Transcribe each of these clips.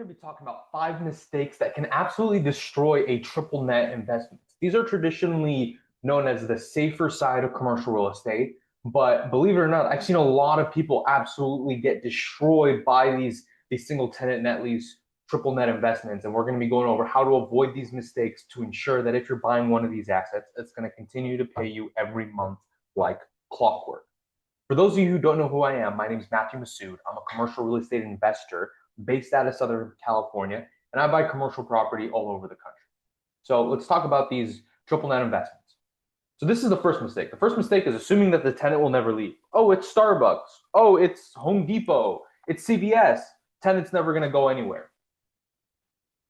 going to be talking about 5 mistakes that can absolutely destroy a triple net investment. These are traditionally known as the safer side of commercial real estate, but believe it or not, I've seen a lot of people absolutely get destroyed by these single tenant net lease triple net investments. And we're going to be going over how to avoid these mistakes to ensure that if you're buying one of these assets, it's going to continue to pay you every month like clockwork. For those of you who don't know who I am, my name is Matthew Masood. I'm a commercial real estate investor based out of Southern California, and I buy commercial property all over the country. So let's talk about these triple net investments. So this is the first mistake. The first mistake is assuming that the tenant will never leave. Oh, it's Starbucks. Oh, it's Home Depot. It's CVS. Tenant's never going to go anywhere.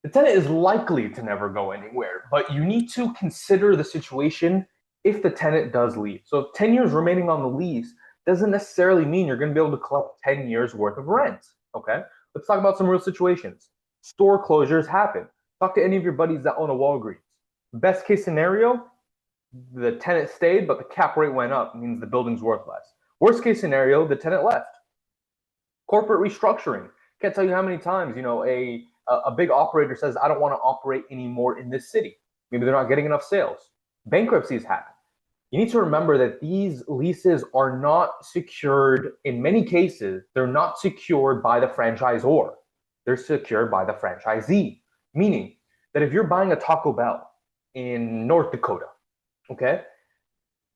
The tenant is likely to never go anywhere, but you need to consider the situation if the tenant does leave. So if 10 years remaining on the lease doesn't necessarily mean you're going to be able to collect 10 years worth of rent. Okay, let's talk about some real situations. Store closures happen. Talk to any of your buddies that own a Walgreens. Best case scenario, the tenant stayed, but the cap rate went up, means the building's worth less. Worst case scenario, the tenant left. Corporate restructuring. Can't tell you how many times, a big operator says, I don't want to operate anymore in this city. Maybe they're not getting enough sales. Bankruptcies happen. You need to remember that these leases are not secured. In many cases, they're not secured by the franchisor. They're secured by the franchisee. Meaning that if you're buying a Taco Bell in North Dakota, okay,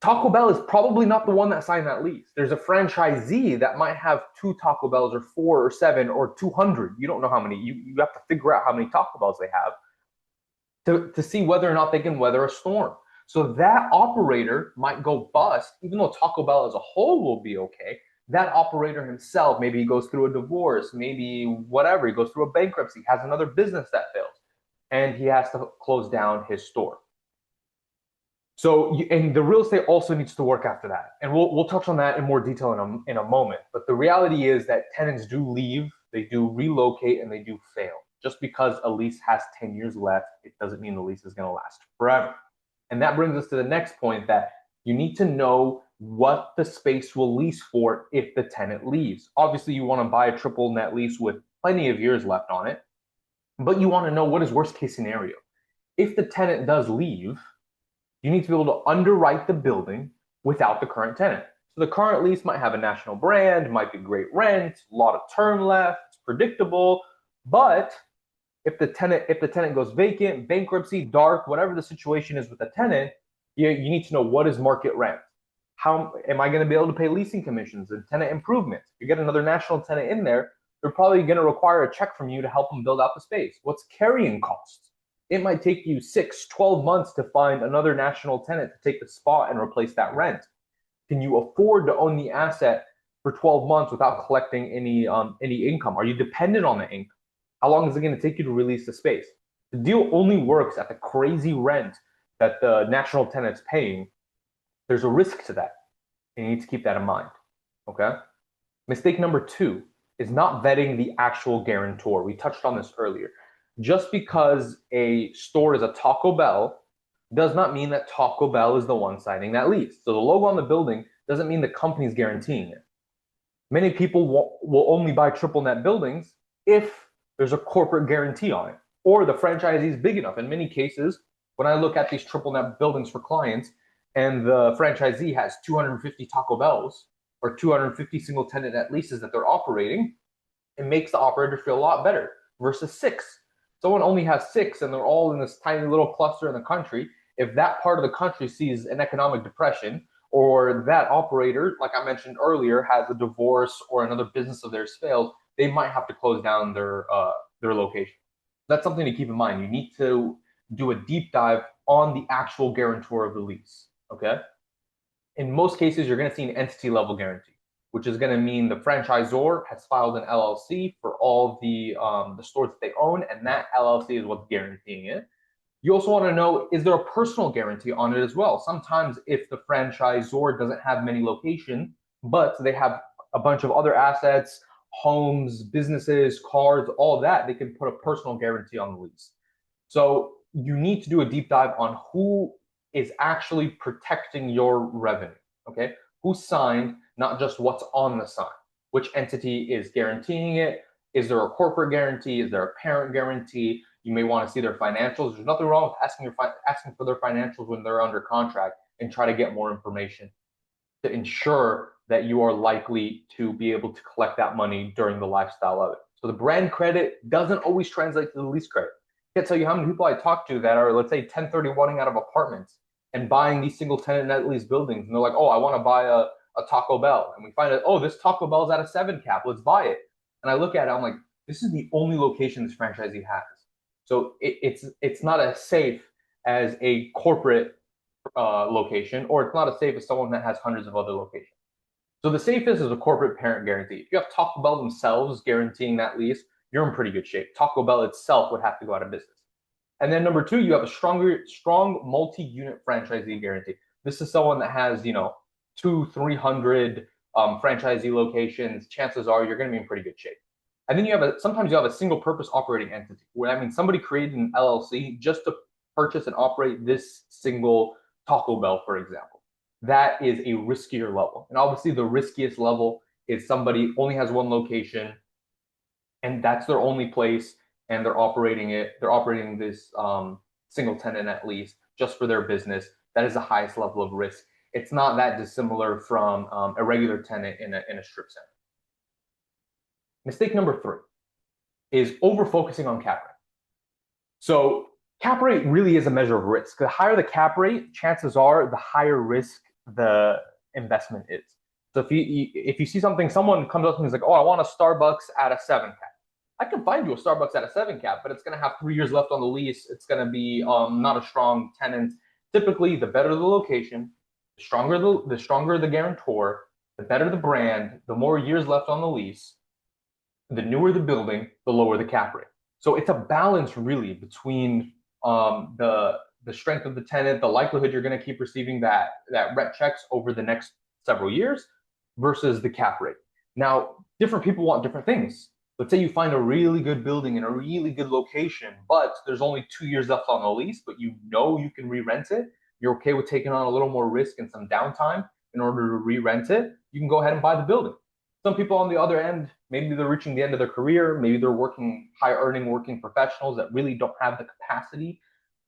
Taco Bell is probably not the one that signed that lease. There's a franchisee that might have 2 Taco Bells or 4 or 7 or 200. You don't know how many. You have to figure out how many Taco Bells they have to see whether or not they can weather a storm. So that operator might go bust, even though Taco Bell as a whole will be okay. That operator himself, maybe he goes through a divorce, maybe whatever, he goes through a bankruptcy, has another business that fails, and he has to close down his store. So, and the real estate also needs to work after that. And we'll touch on that in more detail in a moment. But the reality is that tenants do leave, they do relocate, and they do fail. Just because a lease has 10 years left, it doesn't mean the lease is going to last forever. And that brings us to the next point, that you need to know what the space will lease for if the tenant leaves. Obviously, you want to buy a triple net lease with plenty of years left on it, but you want to know what is worst case scenario. If the tenant does leave, you need to be able to underwrite the building without the current tenant. So the current lease might have a national brand, might be great rent, a lot of term left, it's predictable, but if the tenant goes vacant, bankruptcy, dark, whatever the situation is with the tenant, you need to know what is market rent. How am I going to be able to pay leasing commissions and tenant improvements? If you get another national tenant in there, they're probably going to require a check from you to help them build out the space. What's carrying costs? It might take you 6, 12 months to find another national tenant to take the spot and replace that rent. Can you afford to own the asset for 12 months without collecting any income? Are you dependent on the income? How long is it going to take you to release the space? The deal only works at the crazy rent that the national tenant's paying. There's a risk to that, and you need to keep that in mind, okay? Mistake number 2 is not vetting the actual guarantor. We touched on this earlier. Just because a store is a Taco Bell does not mean that Taco Bell is the one signing that lease. So the logo on the building doesn't mean the company's guaranteeing it. Many people will only buy triple net buildings if there's a corporate guarantee on it, or the franchisee is big enough. In many cases, when I look at these triple net buildings for clients and the franchisee has 250 Taco Bells or 250 single tenant net leases that they're operating, it makes the operator feel a lot better versus 6. Someone only has 6 and they're all in this tiny little cluster in the country. If that part of the country sees an economic depression, or that operator, like I mentioned earlier, has a divorce or another business of theirs fails, they might have to close down their location. That's something to keep in mind. You need to do a deep dive on the actual guarantor of the lease, okay? In most cases, you're going to see an entity level guarantee, which is going to mean the franchisor has filed an LLC for all the stores that they own, and that LLC is what's guaranteeing it. You also want to know, is there a personal guarantee on it as well? Sometimes if the franchisor doesn't have many locations, but they have a bunch of other assets, homes, businesses, cars, all that, they can put a personal guarantee on the lease. So you need to do a deep dive on who is actually protecting your revenue, okay? Who signed, not just what's on the sign. Which entity is guaranteeing it? Is there a corporate guarantee? Is there a parent guarantee? You may want to see their financials. There's nothing wrong with asking for their financials when they're under contract and try to get more information to ensure that you are likely to be able to collect that money during the lifestyle of it. So the brand credit doesn't always translate to the lease credit. I can't tell you how many people I talk to that are, let's say, 1031ing out of apartments and buying these single tenant net lease buildings. And they're like, oh, I want to buy a Taco Bell. And we find out, oh, this Taco Bell is at a 7 cap. Let's buy it. And I look at it, I'm like, this is the only location this franchisee has. So it's not as safe as a corporate location, or it's not as safe as someone that has hundreds of other locations. So the safest is a corporate parent guarantee. If you have Taco Bell themselves guaranteeing that lease, you're in pretty good shape. Taco Bell itself would have to go out of business. And then number two, you have a strong multi-unit franchisee guarantee. This is someone that has, 300 franchisee locations. Chances are you're going to be in pretty good shape. And then sometimes you have a single purpose operating entity, where I mean somebody created an LLC just to purchase and operate this single Taco Bell, for example. That is a riskier level. And obviously the riskiest level is somebody only has one location and that's their only place, and they're operating this single tenant at least just for their business. That is the highest level of risk. It's not that dissimilar from a regular tenant in a strip center. Mistake number three is over focusing on cap rate. So cap rate really is a measure of risk. The higher the cap rate, chances are the higher risk the investment is. So if you see someone comes up to me and is like, oh, I want a Starbucks at a 7 cap. I can find you a Starbucks at a 7 cap, but it's going to have 3 years left on the lease. It's going to be not a strong tenant. Typically, the better the location, the stronger the guarantor, the better the brand, the more years left on the lease, the newer the building, the lower the cap rate. So it's a balance really between the strength of the tenant, the likelihood you're going to keep receiving that rent checks over the next several years versus the cap rate. Now, different people want different things. Let's say you find a really good building in a really good location, but there's only 2 years left on the lease, but you can re-rent it. You're okay with taking on a little more risk and some downtime in order to re-rent it. You can go ahead and buy the building. Some people on the other end, maybe they're reaching the end of their career, maybe they're high-earning working professionals that really don't have the capacity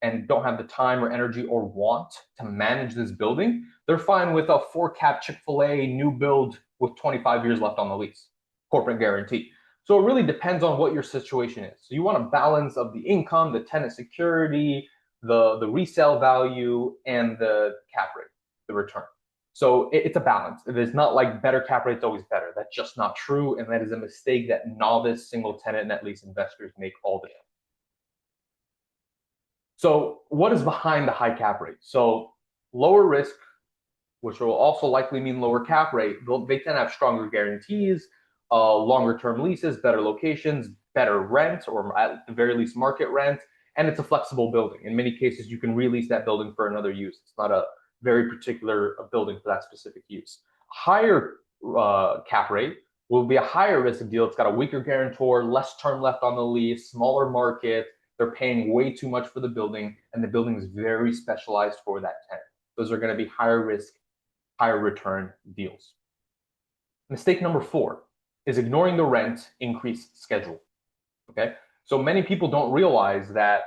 and don't have the time or energy or want to manage this building. They're fine with a 4-cap Chick-fil-A new build with 25 years left on the lease, corporate guarantee. So it really depends on what your situation is. So you want a balance of the income, the tenant security, the resale value, and the cap rate, the return. So it's a balance. It is not like better cap rate's always better. That's just not true, and that is a mistake that novice single tenant net lease investors make all the time. So what is behind the high cap rate? So lower risk, which will also likely mean lower cap rate. They tend to have stronger guarantees, longer term leases, better locations, better rent, or at the very least market rent, and it's a flexible building. In many cases, you can release that building for another use. It's not a very particular building for that specific use. Higher cap rate will be a higher risk deal. It's got a weaker guarantor, less term left on the lease, smaller market. They're paying way too much for the building, and the building is very specialized for that tenant. Those are going to be higher risk, higher return deals. Mistake number 4 is ignoring the rent increase schedule. Okay, so many people don't realize that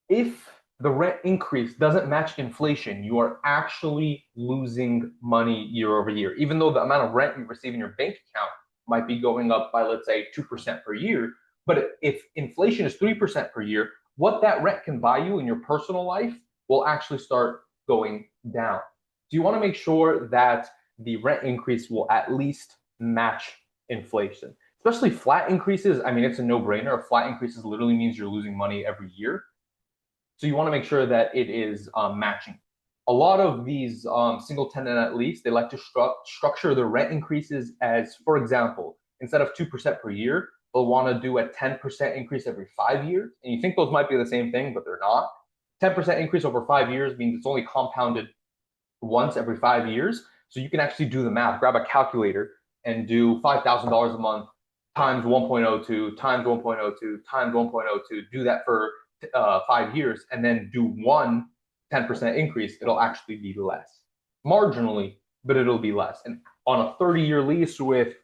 if the rent increase doesn't match inflation, you are actually losing money year over year. Even though the amount of rent you receive in your bank account might be going up by, let's say, 2% per year, but if inflation is 3% per year, what that rent can buy you in your personal life will actually start going down. So you want to make sure that the rent increase will at least match inflation. Especially flat increases, I mean, it's a no-brainer. A flat increases literally means you're losing money every year. So you want to make sure that it is matching. A lot of these single tenant at least, they like to structure the rent increases as, for example, instead of 2% per year, they'll want to do a 10% increase every 5 years. And you think those might be the same thing, but they're not. 10% increase over 5 years means it's only compounded once every 5 years. So you can actually do the math, grab a calculator and do $5,000 a month times 1.02 times 1.02 times 1.02, do that for 5 years, and then do one 10% increase. It'll actually be less, marginally, but it'll be less. And on a 30-year lease with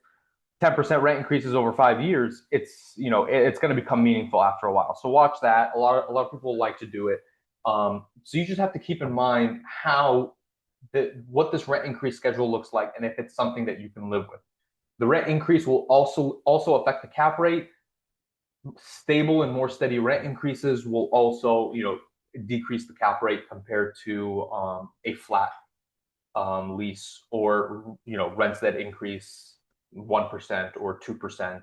10% rent increases over 5 years, it's going to become meaningful after a while. So watch that. A lot of people like to do it. So you just have to keep in mind what this rent increase schedule looks like, and if it's something that you can live with. The rent increase will also affect the cap rate. Stable and more steady rent increases will also, decrease the cap rate compared to a flat lease, or rents that increase 1% or 2%,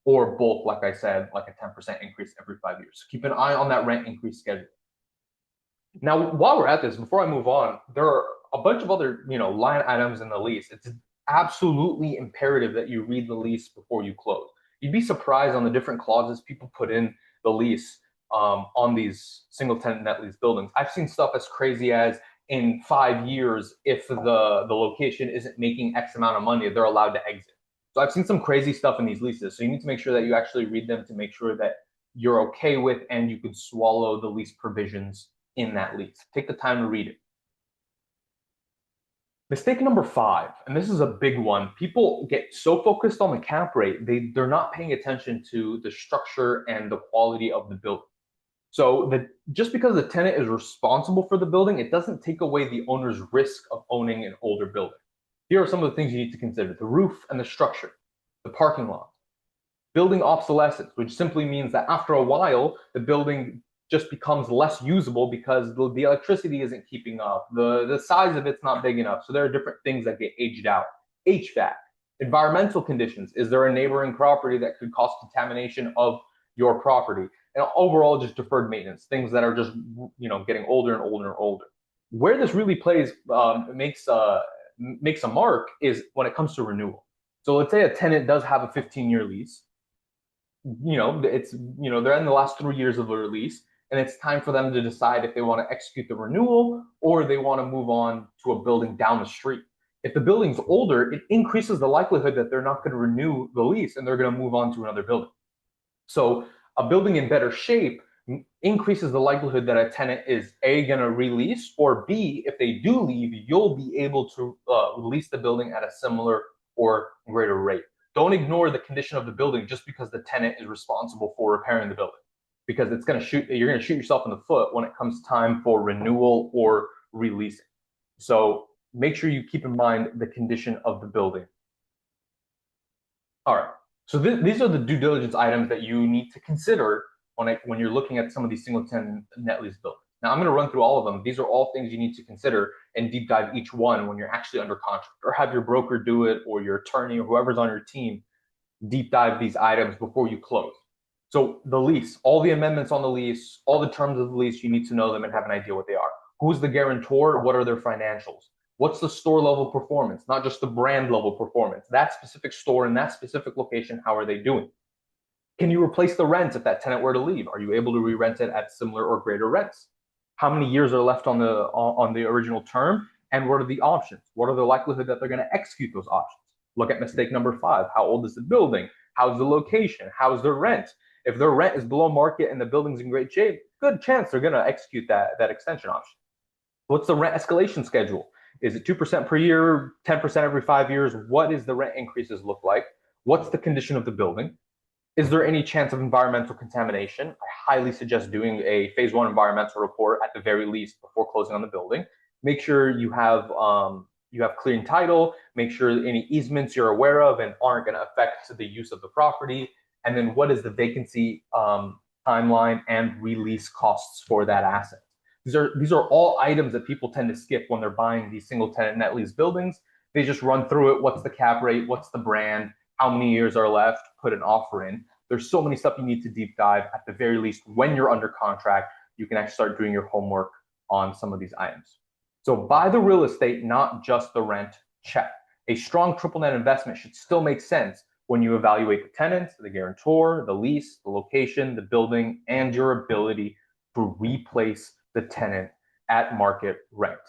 or both, like I said, like a 10% increase every 5 years. So keep an eye on that rent increase schedule. Now, while we're at this, before I move on, there are a bunch of other, line items in the lease. It's absolutely imperative that you read the lease before you close. You'd be surprised on the different clauses people put in the lease on these single tenant net lease buildings. I've seen stuff as crazy as, in 5 years, if the location isn't making X amount of money, they're allowed to exit. So I've seen some crazy stuff in these leases. So you need to make sure that you actually read them to make sure that you're okay with and you can swallow the lease provisions in that lease. Take the time to read it. Mistake number 5, and this is a big one. People get so focused on the cap rate, they're not paying attention to the structure and the quality of the building. So just because the tenant is responsible for the building, it doesn't take away the owner's risk of owning an older building. Here are some of the things you need to consider: the roof and the structure, the parking lot, building obsolescence, which simply means that after a while, the building just becomes less usable because the electricity isn't keeping up. The size of it's not big enough. So there are different things that get aged out. HVAC, environmental conditions. Is there a neighboring property that could cause contamination of your property? And overall, just deferred maintenance, things that are just, getting older and older and older. Where this really makes a mark is when it comes to renewal. So let's say a tenant does have a 15-year lease. They're in the last 3 years of their lease, and it's time for them to decide if they want to execute the renewal or they want to move on to a building down the street. If the building's older, it increases the likelihood that they're not going to renew the lease and they're going to move on to another building. So a building in better shape increases the likelihood that a tenant is A, going to release, or B, if they do leave, you'll be able to lease the building at a similar or greater rate. Don't ignore the condition of the building just because the tenant is responsible for repairing the building, because you're going to shoot yourself in the foot when it comes time for renewal or releasing. So make sure you keep in mind the condition of the building. All right. So these are the due diligence items that you need to consider when you're looking at some of these single tenant net lease buildings. Now, I'm going to run through all of them. These are all things you need to consider and deep dive each one when you're actually under contract, or have your broker do it, or your attorney, or whoever's on your team deep dive these items before you close. So the lease, all the amendments on the lease, all the terms of the lease, you need to know them and have an idea what they are. Who's the guarantor? What are their financials? What's the store level performance, not just the brand level performance? That specific store in that specific location, how are they doing? Can you replace the rent if that tenant were to leave? Are you able to re-rent it at similar or greater rents? How many years are left on the original term? And what are the options? What are the likelihood that they're going to execute those options? Look at mistake number 5. How old is the building? How's the location? How's their rent? If their rent is below market and the building's in great shape, good chance they're going to execute that extension option. What's the rent escalation schedule? Is it 2% per year, 10% every 5 years? What does the rent increases look like? What's the condition of the building? Is there any chance of environmental contamination? I highly suggest doing a phase 1 environmental report at the very least before closing on the building. Make sure you have clean title. Make sure any easements you're aware of and aren't going to affect the use of the property. And then what is the vacancy timeline and release costs for that asset? These are all items that people tend to skip when they're buying these single tenant net lease buildings. They just run through it. What's the cap rate? What's the brand? How many years are left? Put an offer in. There's so many stuff you need to deep dive. At the very least, when you're under contract, you can actually start doing your homework on some of these items. So buy the real estate, not just the rent. Check. A strong triple net investment should still make sense when you evaluate the tenants, the guarantor, the lease, the location, the building, and your ability to replace the tenant at market rent.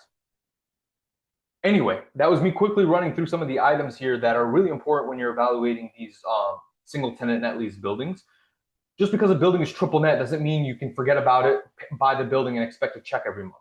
Anyway, that was me quickly running through some of the items here that are really important when you're evaluating these single tenant net lease buildings. Just because a building is triple net doesn't mean you can forget about it, buy the building, and expect a check every month.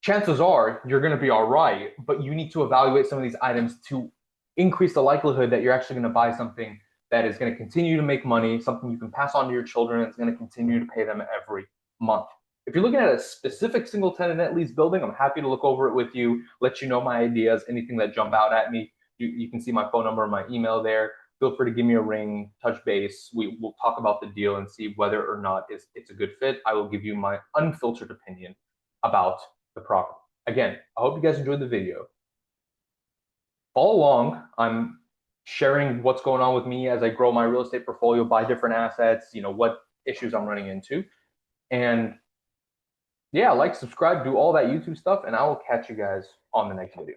Chances are you're going to be all right, but you need to evaluate some of these items to increase the likelihood that you're actually going to buy something that is going to continue to make money, something you can pass on to your children, it's going to continue to pay them every month. If you're looking at a specific single tenant net lease building, I'm happy to look over it with you, let you know my ideas, anything that jump out at me. You can see my phone number and my email there. Feel free to give me a ring, touch base. Will talk about the deal and see whether or not it's a good fit. I will give you my unfiltered opinion about the property. Again, I hope you guys enjoyed the video. Follow along. I'm sharing what's going on with me as I grow my real estate portfolio, buy different assets, what issues I'm running into. And yeah, like, subscribe, do all that YouTube stuff, and I will catch you guys on the next video.